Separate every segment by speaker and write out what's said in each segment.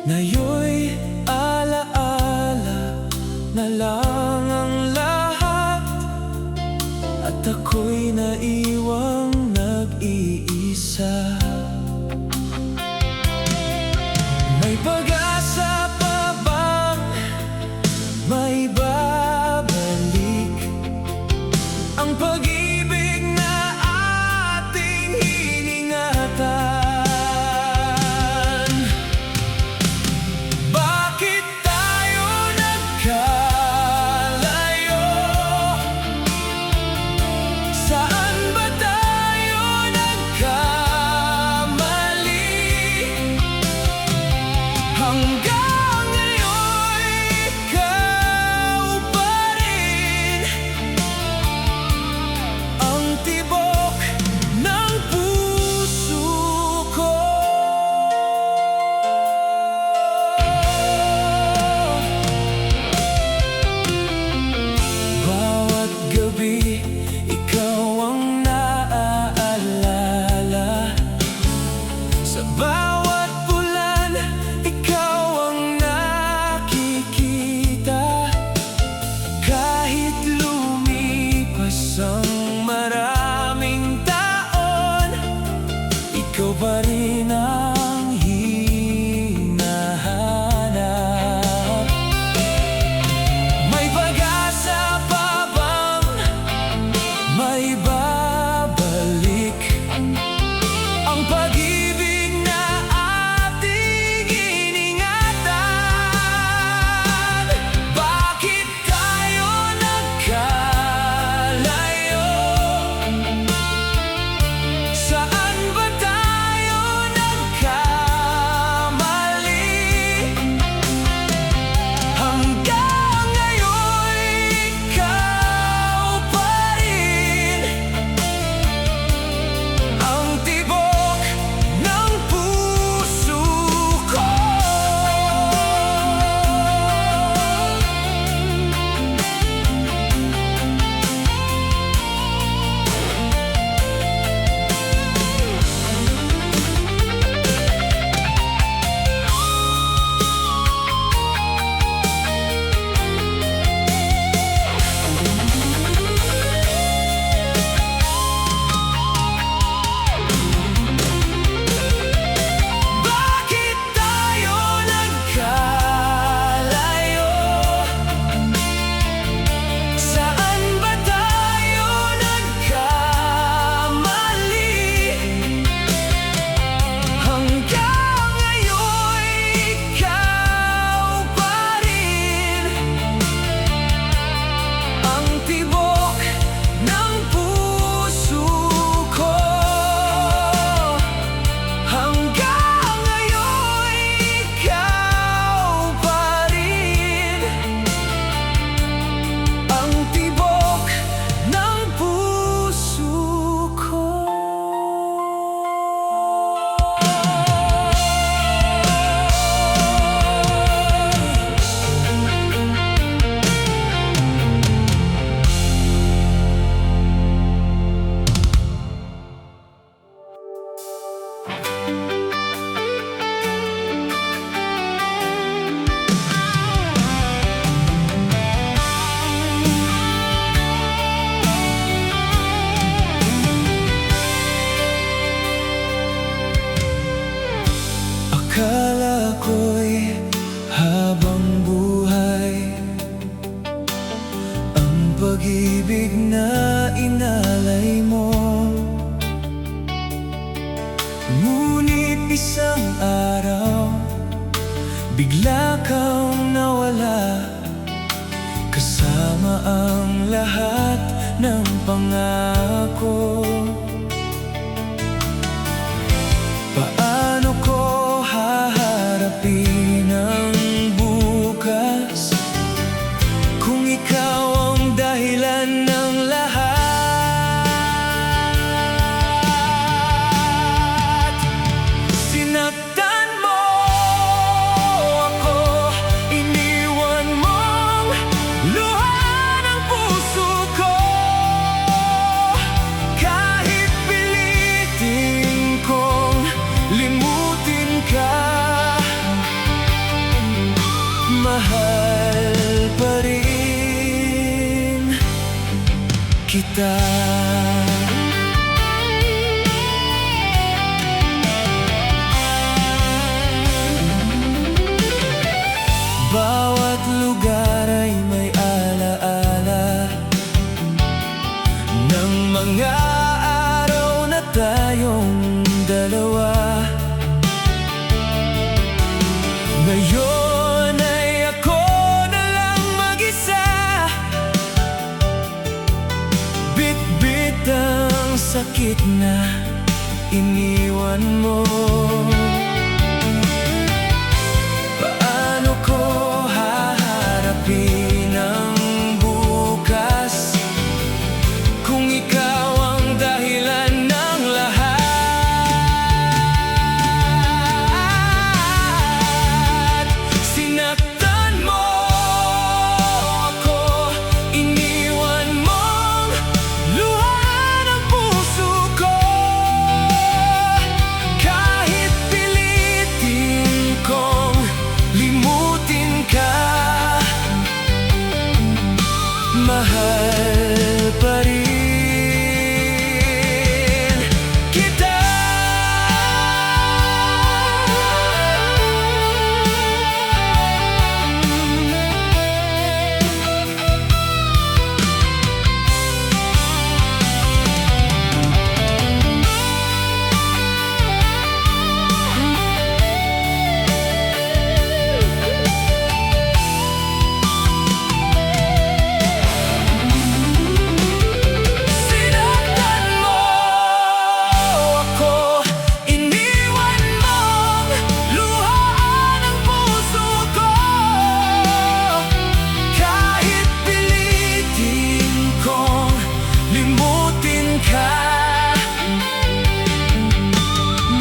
Speaker 1: Ngayon'y alaala na lang ang lahat, at ako'y naiwang nag-iisa. May pag-asa pa bang may babalik ang pag-ibig na ating iningatan? Bakit tayo nagkalayo? Saan ba tayo nagkamali? Hanggang ngayon ikaw pa rin ang tibok ng puso ko. Bawat gabi ikaw ang naaalala, sa bawat bulan ikaw ang nakikita. Kahit lumipas ang maraming taon, ikaw pa rin ang hinahanap. May pag-asa pa bang may babalik ang pag-ibig na ating iningatan? Bakit tayo nagkalayo? Saan ba tayo nagkamali? Hanggang ngayon ikaw pa rin ang tibok ng puso ko. Bakit tayo nagkalayo? Saan ba tayo nagkamali? Hanggang ngayon ikaw pa rin ang tibok ng puso ko. Hanggang ngayon ikaw pa rin ang tibok ng puso ko. Akala ko'y habang buhay ang pag-ibig na inalay mo, ngunit isang araw bigla kang nawala, kasama ang lahat ng pangako. Paano ko haharapin ang bukas kung ikaw ang dahilan ng lahat? Sinaktan mo ako, iniwan mong luha ng puso ko. Kahit pilitin kong limutin ka, kita. Bawat lugar ay may alaala ng mga araw na tayong dalawa. Ngayon ay ako na lang mag-isa, bit-bit ang sakit na iniwan mo. Paano ko haharapin ang bukas kung ikaw ang dahilan ng lahat? Sinaktan mo ako, iniwan mong luha ng puso ko. Kahit pilitin kong limutin ka, mahal pa rin kita. Sinaktan mo ako, iniwan mong luha ng puso ko. Kahit pilitin kong limutin ka,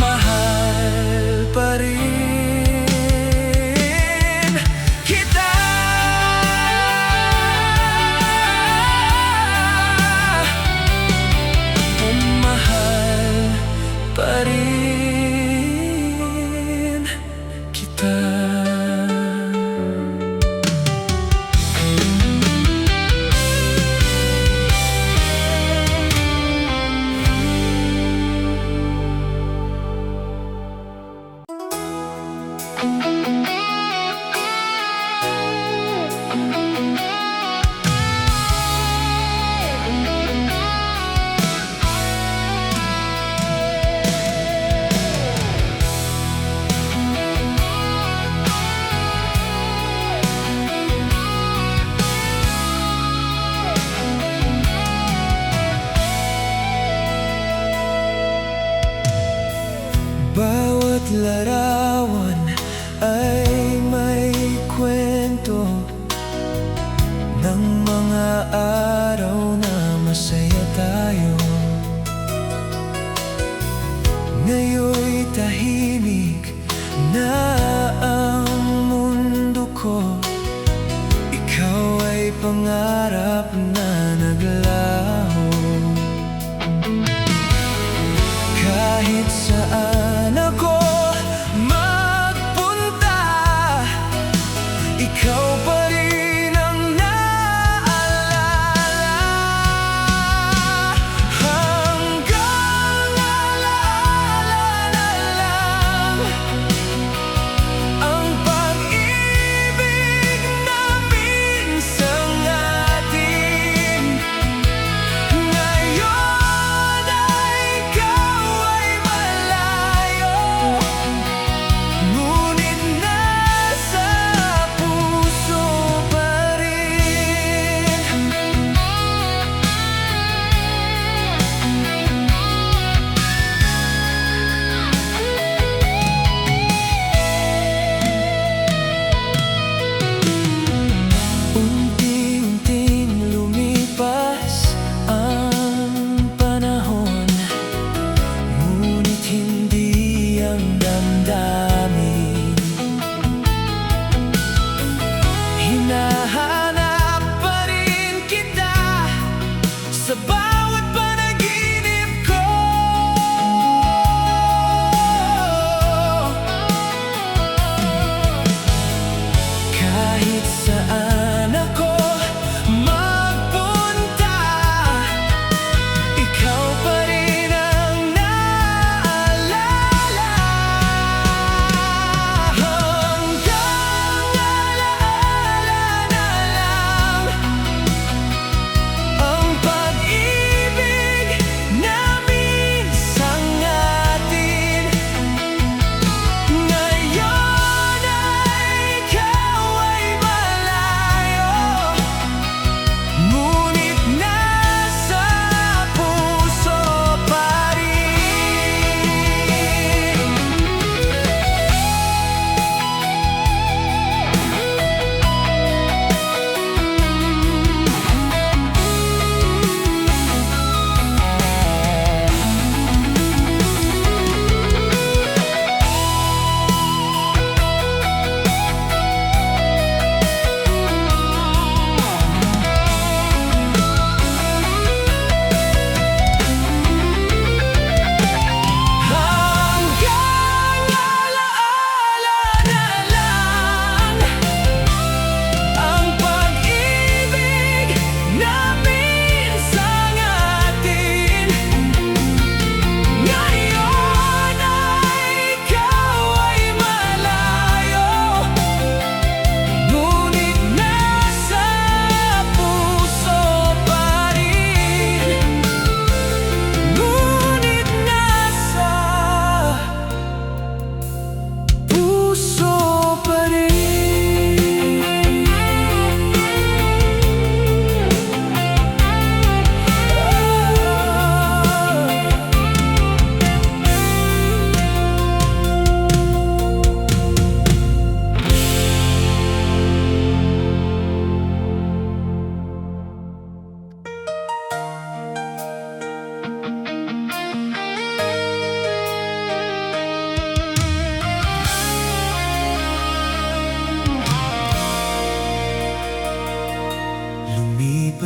Speaker 1: mahal pa rin kita. Mahal pa rin kita. Bawat larawan ay may kwento ng mga araw na masaya tayo. Ngayon'y tahimik na ang mundo ko. Ikaw ay pangarap na naglaho. Kahit saan ako magpunta, ikaw pa rin ang naalala. Hanggang alaala na lang ang pag-ibig namin sa atin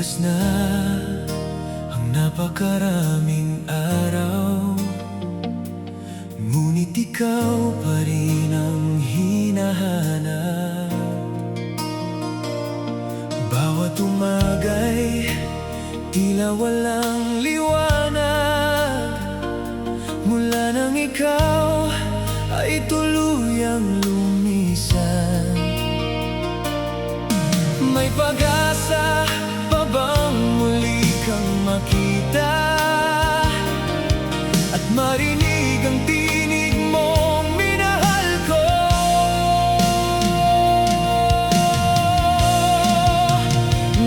Speaker 1: Lumipas na ang napakaraming araw, ngunit ikaw pa rin ang hinahanap. Bawat umaga'y tila walang liwanag, mula nang ikaw ay tuluyang lumisan. May pag-asa pa bang muli kang makita at marinig ang tinig mong minahal ko?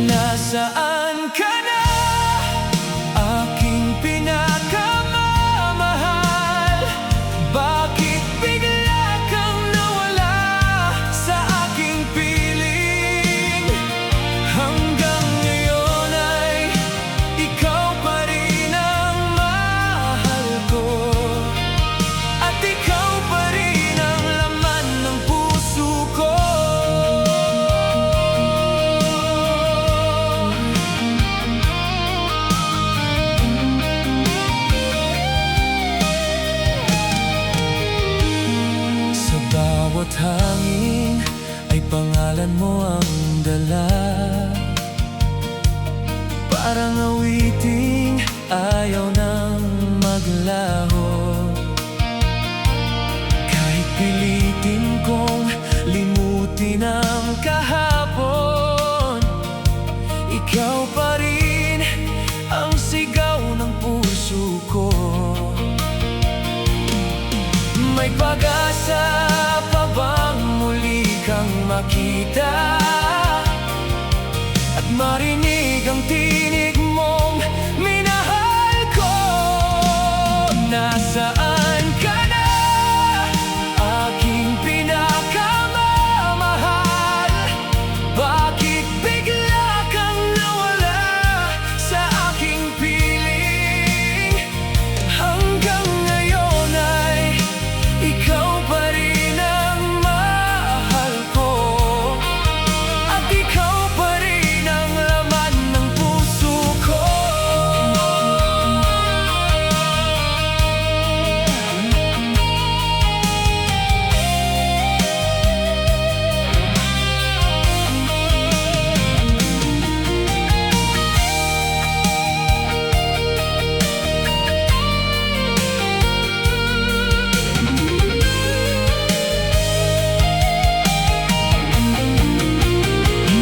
Speaker 1: Nasaan ka na, aking pinakamamahal? Bakit bigla kang nawala sa aking piling? Hanggang ngayon ay ikaw pa rin ang mahal ko, at ikaw pa rin ang laman ng puso ko. Sa bawat hangin ay pangalan mo ang dala, parang awiting ayaw nang maglaho. Kahit pilitin kong limutin ang kahapon, ikaw pa rin ang sigaw ng puso ko. May pag-asa pa bang muli kang makita at marinig ang tinig mong minahal ko? Nasaan ka na, aking pinakamamahal? Bakit bigla kang nawala sa aking piling? Hanggang ngayon ay ikaw pa rin ang mahal ko, at ikaw pa rin ang laman ng puso ko.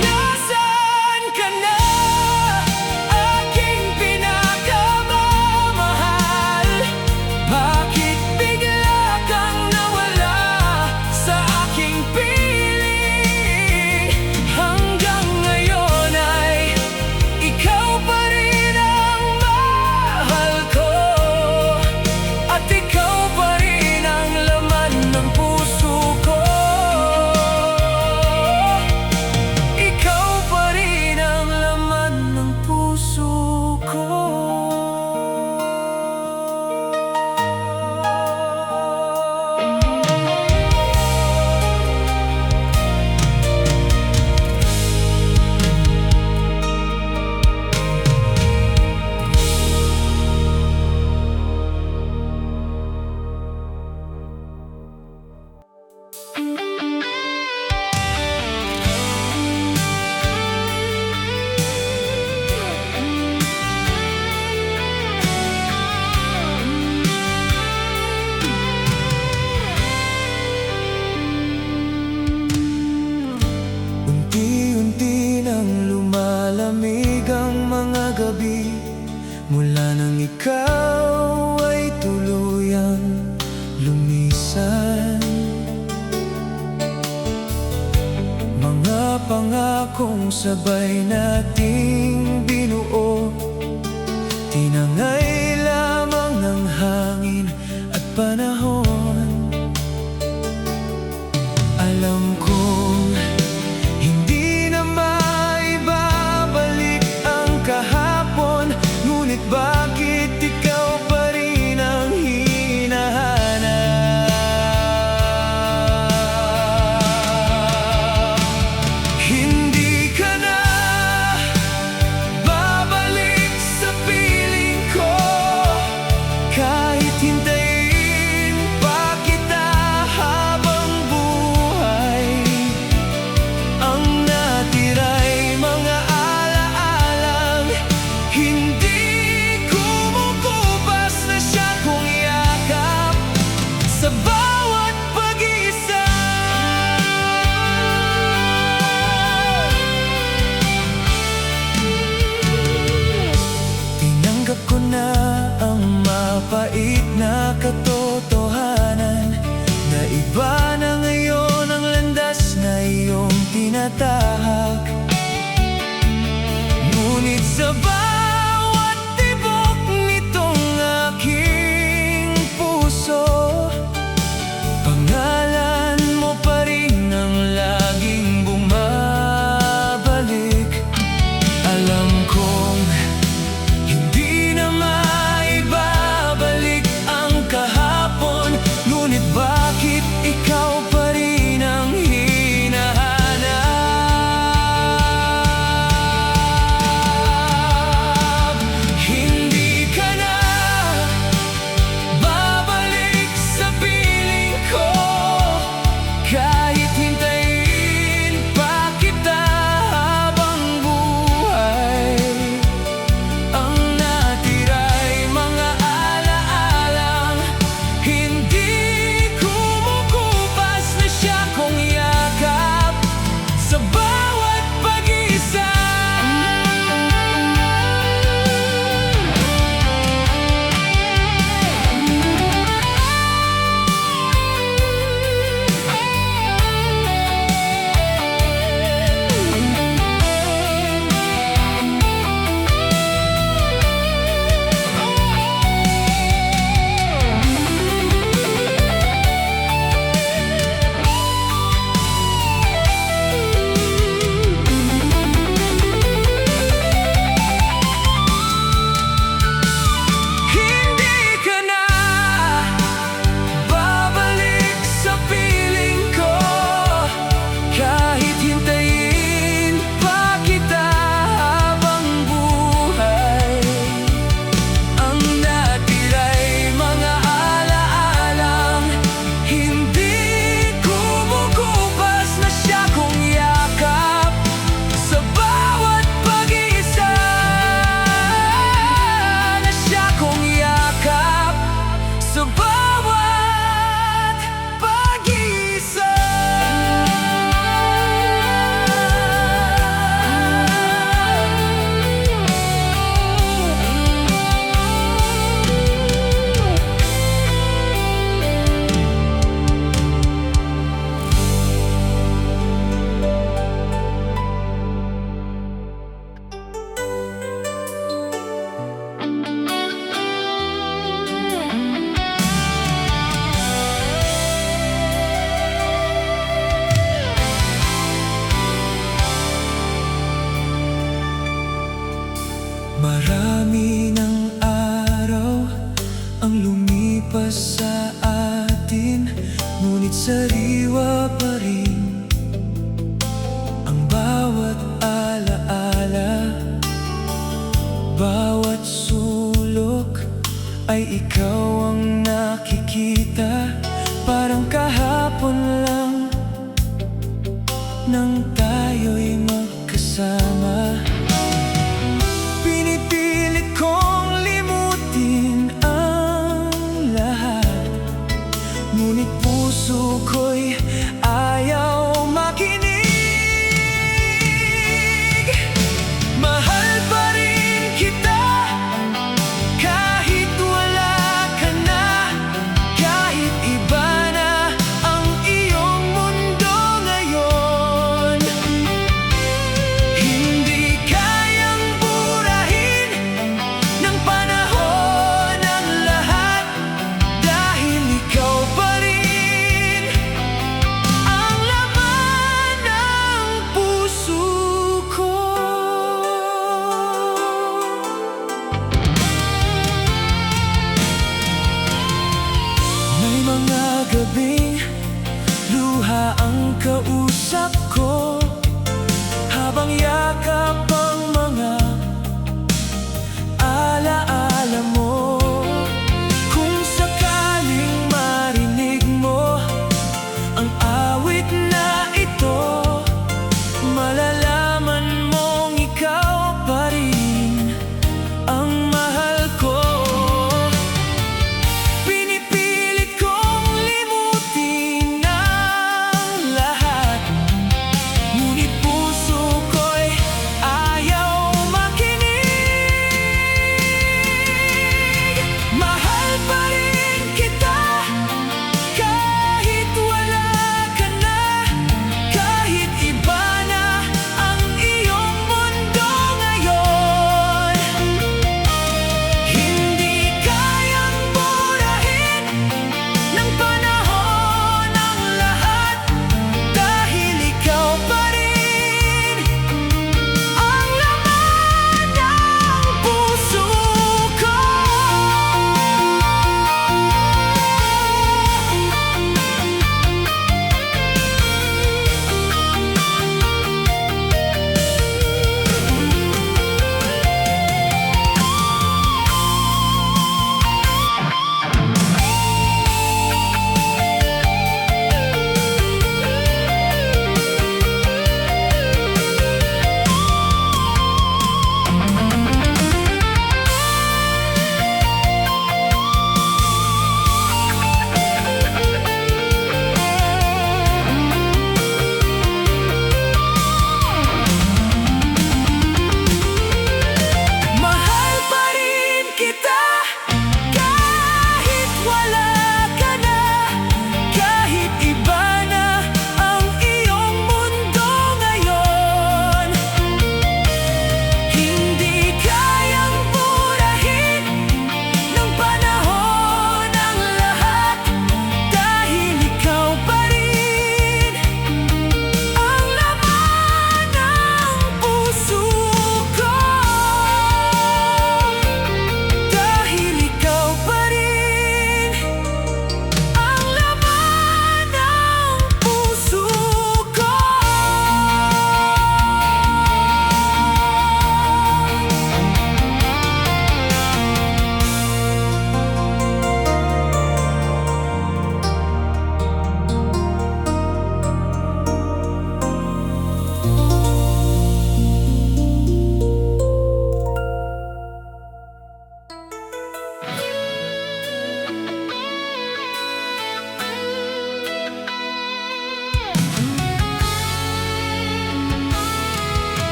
Speaker 1: Nasaan ka na, aking pinakamamahal? Bakit bigla kang nawala sa aking piling? Hanggang ngayon ay ikaw pa rin ang mahal ko, at ikaw pa rin ang laman ng puso ko. Ikaw pa rin ang laman ng puso ko. Unti-unti nang lumalamig ang mga gabi, mula nang ikaw ay tuluyang lumisan. Mga pangakong sabay nating binuo, tinangay lamang ng hangin at panahon. Alam kong hindi na maibabalik ang kahapon, ngunit bakit ikaw pa rin ang hinahanap? Hindi ka na tinatahak. Ngunit sa bawat tibok nitong aking puso, pangalan mo pa rin ang laging bumabalik. Alam kong hindi na maibabalik ang kahapon, ngunit bakit ikaw pa rin ang hinahanap? Hindi ka na babalik sa piling ko, kahit hintayin pa kita habang buhay. Ang natira'y mga alaalang hindi kumukupas na siya kong yakap sa bawat pag-isa. Hindi ka na babalik sa piling ko, kahit hintayin pa kita habang buhay. Ang natira'y mga alaalang hindi kumukupas na siya kong yakap sa bawat pag-isa. Na siya kong yakap sa bawat pag-isa. Marami ng araw ang lumipas sa atin, ngunit sariwa pa rin ang bawat alaala. Bawat sulok ay ikaw ang nakikita, parang kahapon lang nang tayo'y magkasama. Pinipilit kong limutin ang lahat, ngunit puso ko'y ayaw makinig. Mahal pa rin kita kahit wala ka na, kahit iba na ang iyong mundo ngayon. Hindi kayang burahin ng panahon ang lahat, dahil ikaw pa rin ang laman ng puso ko. May mga gabing luha ang kausap ko, habang yakap ang mga alaala mo. Kung sakaling marinig mo ang awit na ito, malalaman mong ikaw pa rin ang mahal ko. Pinipilit kong limutin ang lahat,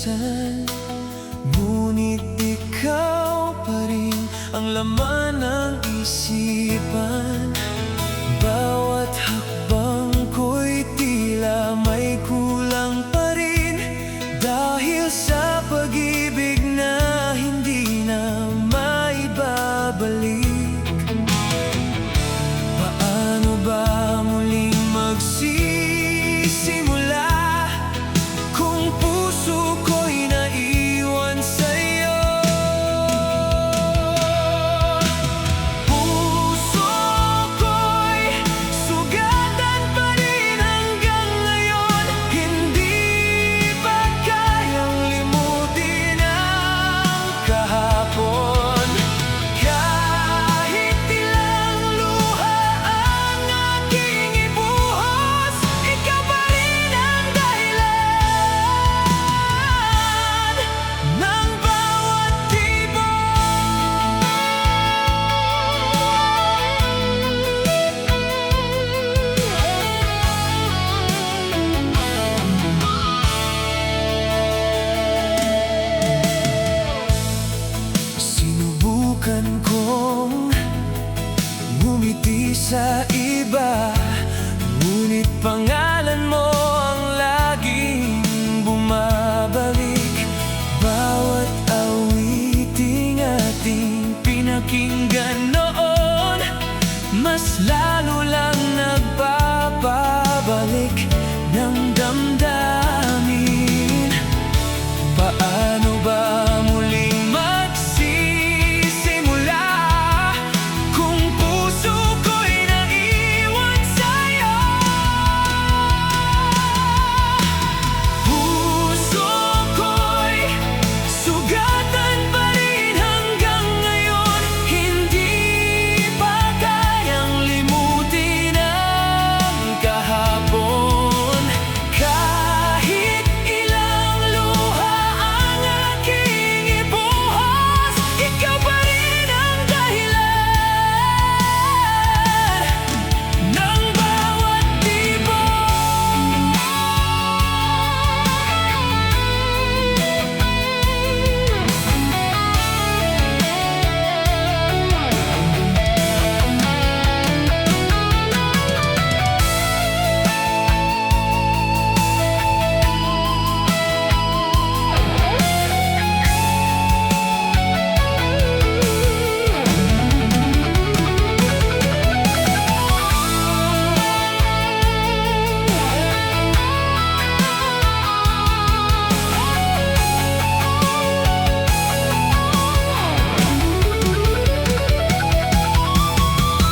Speaker 1: minsan, ngunit ikaw pa rin ang laman ng isipan. Bawat hakbang ko'y tila may kulang pa rin, dahil sa pag-ibig na hindi na maibabalik. Paano ba muling magsisimula kung puso ko'y naiwan sa'yo? Puso ko'y sugatan pa rin hanggang ngayon, hindi pa kayang limutin ang kahapon. Kahit ilang luha ang aking ibuhos, ikaw pa rin ang dahilan ng bawat tibok. Sinubukan kong ngumiti sa iba, ngunit pangalan mo ang laging bumabalik. Bawat awiting ating pinakinggan noon, mas lalo lang nagpapabalik ng damdamin. Paano ba muling magsisimula kung puso ko'y naiwan sa'yo? Puso ko'y sugatan pa rin hanggang ngayon, hindi pa kayang limutin ang kahapon. Kahit ilang luha ang aking ibuhos, ikaw pa rin ang dahilan ng bawat tibok.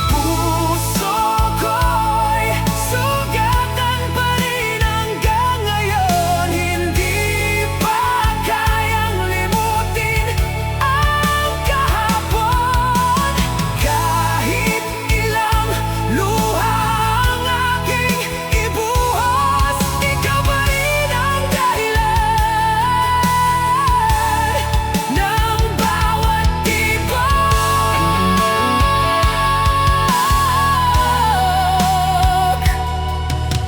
Speaker 1: Puso ko'y sugatan pa rin hanggang ngayon, hindi pa kayang limutin ang kahapon. Kahit ilang luha ang aking ibuhos, ikaw pa rin ang dahilan ng bawat tibok.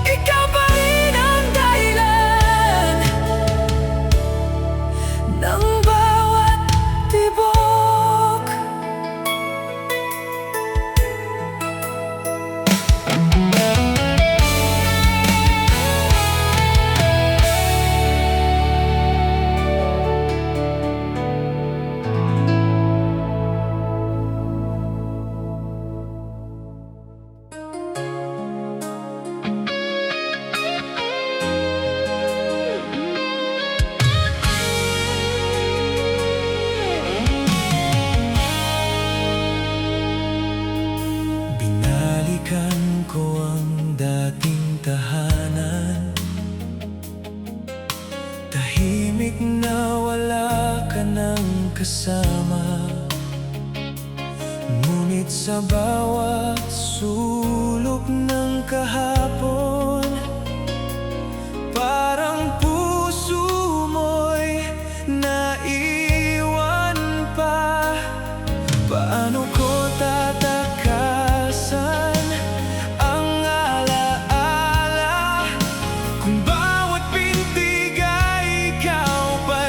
Speaker 1: Ikaw pa rin ang dahilan ng bawat tibok. Binalikan ko ang dating tahanan, tahimik na wala ka nang kasama. Ngunit sa bawat sulok ng kahapon, parang puso mo'y naiwan pa. Paano ko tatakasan ang alaala kung bawat pintig ay ikaw pa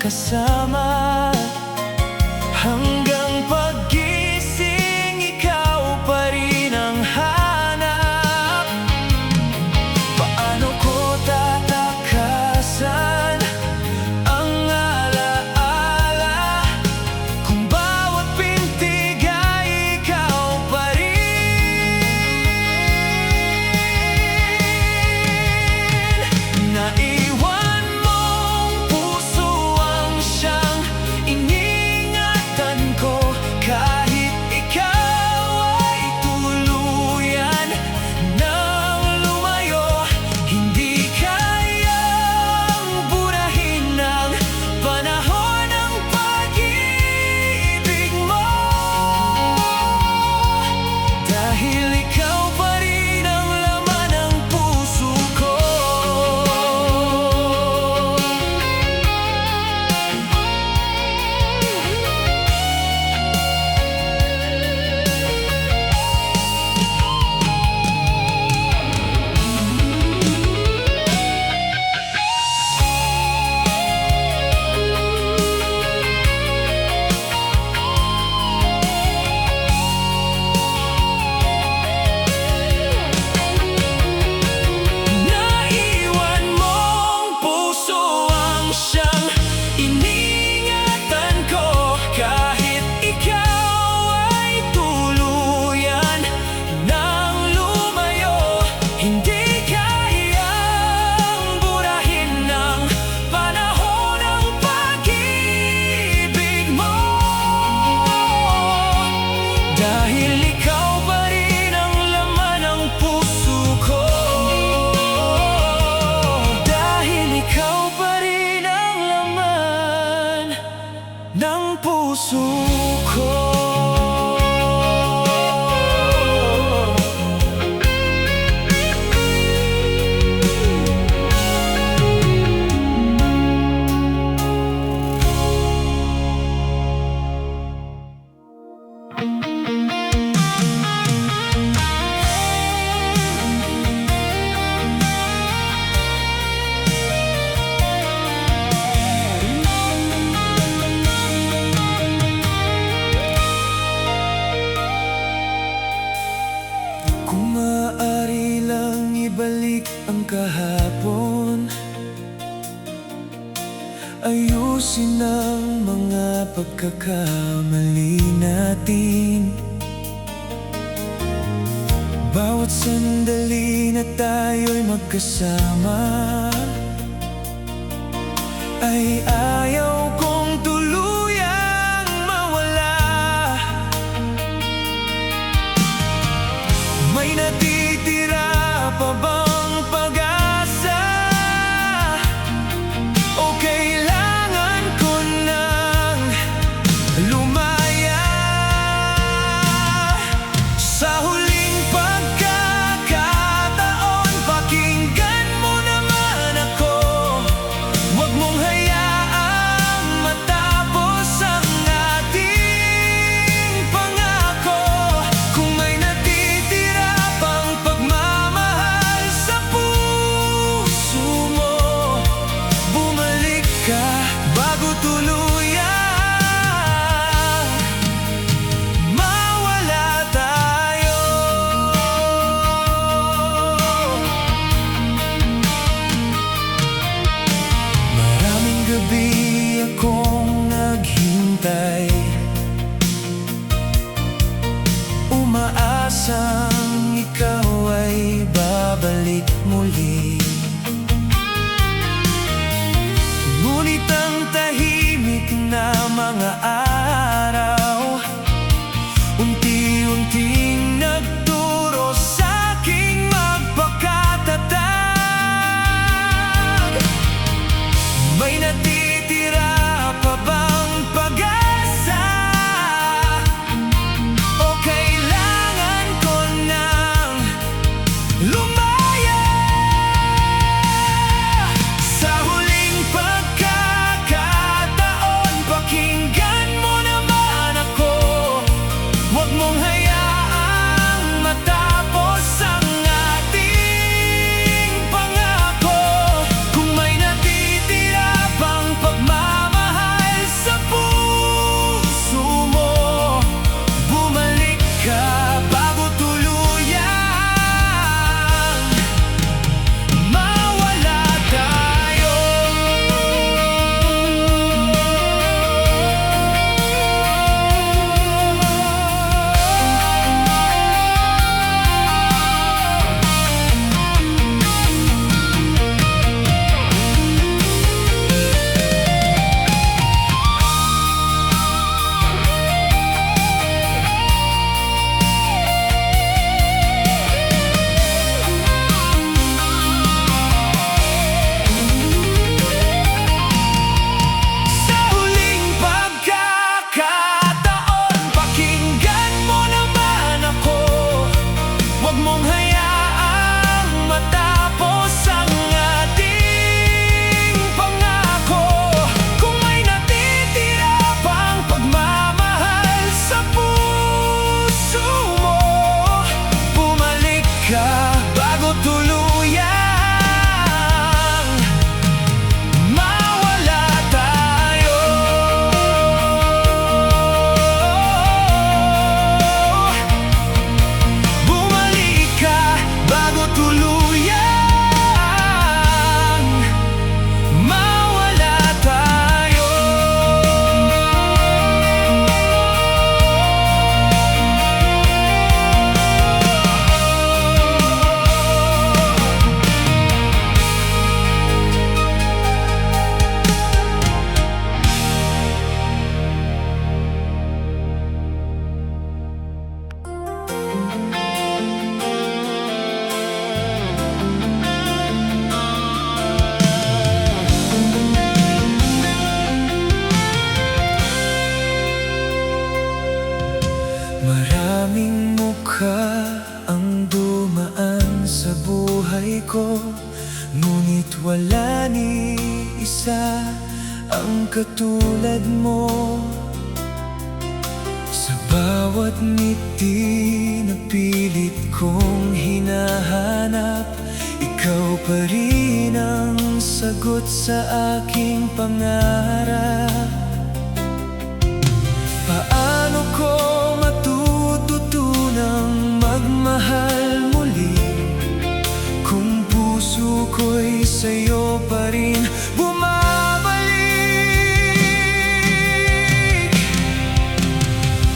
Speaker 1: makasama. Hanggang paggising, ikaw pa rin ang hanap. Paano ko tatakasan ang alaala kung bawat pintig ay ikaw pa rin? Naiwan mong puso ang siyang iningatan ko, kahit ikaw ay tuluyan nang lumayo. Hindi kayang burahin ng panahon ng pag-ibig mo, dahil ikaw pa rin ang laman ng puso ko. Naiwan mong puso ang siyang iningatan ko, kahit ikaw ay tuluyan nang lumayo. Hindi kayang burahin ng panahon ng pag-ibig mo, dahil ikaw pa rin ang laman ng puso ko. Dahil ikaw pa rin ang laman ng puso ko. Kung maaari lang ibalik ang kahapon, ayusin ang mga pagkakamali natin. Bawat sandali na tayo'y magkasama ay ayaw kong tuluyang mawala. May natitira pa bang pag-asa, o kailangan ko nang lumaya? Sa huling pagkakataon, pakinggan mo naman ako. Huwag mong hayaang Maraming mukha ang dumaan sa buhay ko, ngunit wala ni isa ang katulad mo. Sa bawat ngiti na pilit kong hinahanap, ikaw pa rin ang sagot sa aking pangarap. Paano ko matututunang magmahal muli kung puso ko'y sa'yo pa rin bumabalik?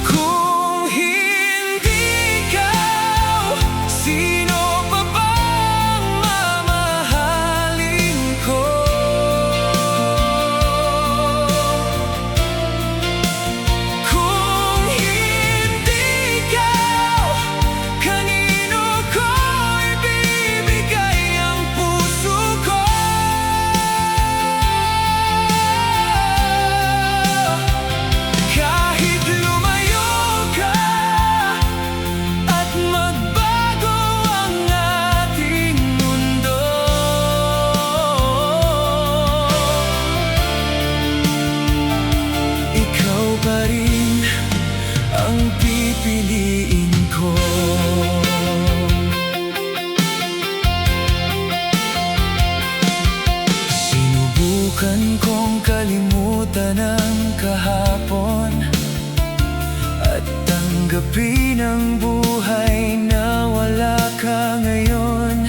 Speaker 1: Kung hindi ikaw, sino pa bang mamahalin ko? Kung hindi ikaw, kanino ko ibibigay ang puso ko? Kahit lumayo ka at magbago ang ating mundo, ikaw pa rin ang pipiliin ko. Sinubukan kong kalimutan ang kahapon at tanggapin ang buhay na wala ka ngayon.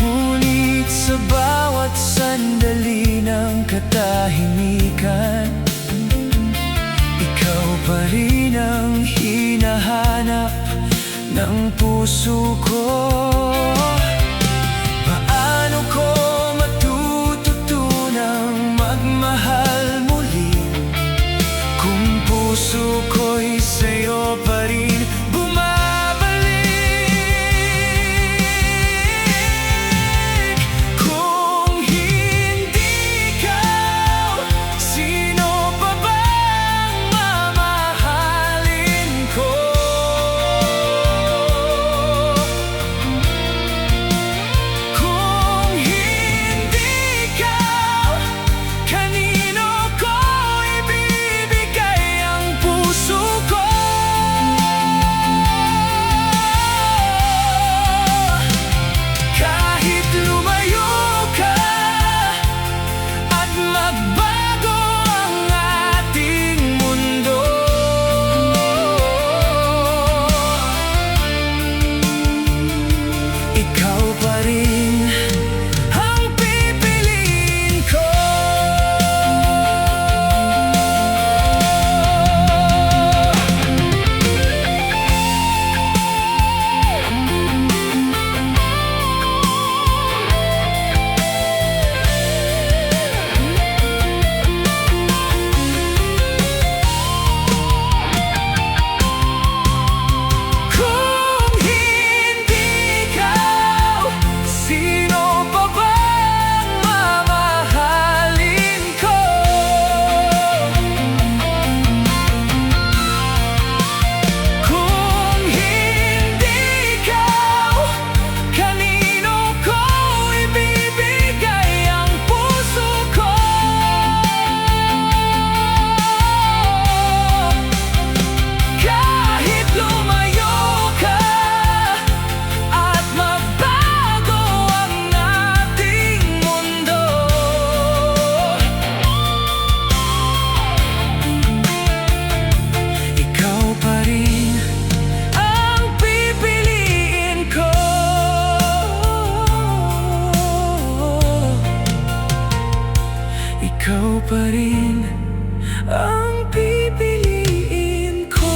Speaker 1: Ngunit sa bawat sandali ng katahimikan, ikaw pa rin ang hinahanap ng puso ko. Paano ko matututunang magmahal muli kung puso ko'y sa'yo pa rin bumabalik? Kung hindi ikaw, sino pa bang mamahalin ko? Kung hindi ikaw, kanino ko ibibigay ang puso ko? Kahit lumayo ka at magbago ang ating mundo, ikaw pa rin ang pipiliin ko. Kung hindi ikaw, sino pa bang mamahalin ko? Kung hindi ikaw, kanino ko ibibigay ang puso ko? Kahit lumayo ka at magbago ang ating mundo, ikaw pa rin ang pipiliin ko. Ikaw pa rin ang pipiliin ko.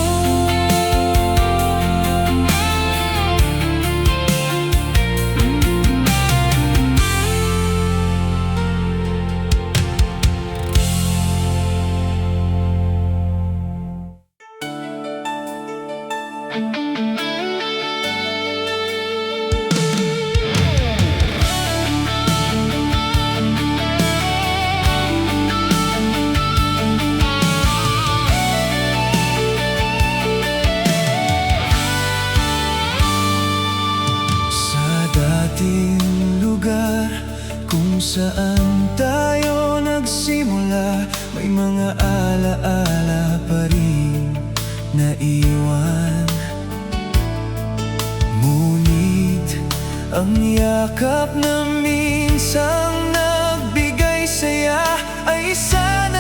Speaker 1: may mga alaala pa rin na iwan. Ngunit ang yakap na minsang nagbigay saya ay sana